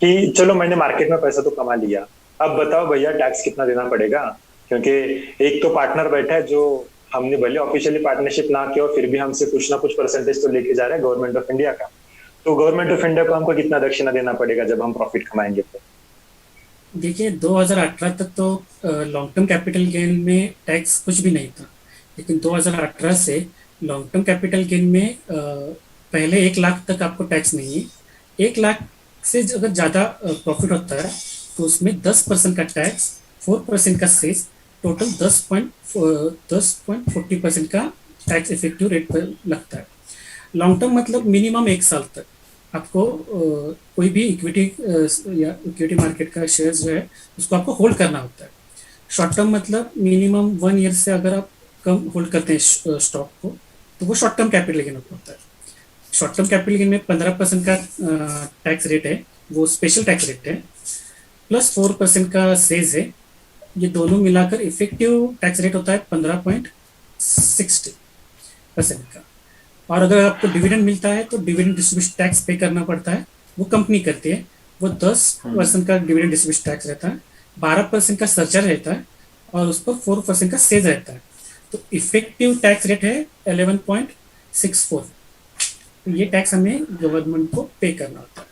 कि चलो मैंने मार्केट में पैसा तो कमा लिया, अब बताओ भैया टैक्स कितना देना पड़ेगा। क्योंकि एक तो पार्टनर बैठा है जो हमने भले ऑफिशियली पार्टनरशिप ना किया हो, फिर भी हमसे कुछ ना कुछ परसेंटेज तो लेके जा रहा है गवर्नमेंट ऑफ इंडिया का। तो गवर्नमेंट ऑफ इंडिया को हमको कितना दक्षिणा देना पड़ेगा जब हम प्रॉफिट कमाएंगे तो। देखिए 2018 तक तो लॉन्ग टर्म कैपिटल गेन में टैक्स कुछ भी नहीं था। लेकिन 2018 से लॉन्ग टर्म कैपिटल गेन में पहले 1 लाख तक आपको टैक्स नहीं है। 1 लाख से अगर ज़्यादा प्रॉफिट होता है तो उसमें 10% का टैक्स, 4% का सेस, टोटल 10.40% का टैक्स इफेक्टिव रेट पर लगता है। लॉन्ग टर्म मतलब मिनिमम 1 साल तक आपको कोई भी इक्विटी या इक्विटी मार्केट का शेयर जो है उसको आपको होल्ड करना होता है। शॉर्ट टर्म मतलब मिनिमम 1 ईयर से अगर आप कम होल्ड करते हैं स्टॉक को तो वो शॉर्ट टर्म कैपिटल गेन होता है। शॉर्ट टर्म कैपिटल गेन में 15% का टैक्स रेट है, वो स्पेशल टैक्स रेट है, प्लस 4% का सेज है। ये दोनों मिलाकर इफेक्टिव टैक्स रेट होता है 15.60% का। और अगर आपको डिविडेंड मिलता है तो डिविडेंड डिस्ट्रीब्यूशन टैक्स पे करना पड़ता है, वो कंपनी करती है। वो दस हम्म। परसेंट का डिविडेंड डिस्ट्रीब्यूशन टैक्स रहता है, 12% का सर्चार्ज रहता है और उस पर 4% का सेज रहता है। तो इफेक्टिव टैक्स रेट है 11.64। तो ये टैक्स हमें गवर्नमेंट को पे करना होता है।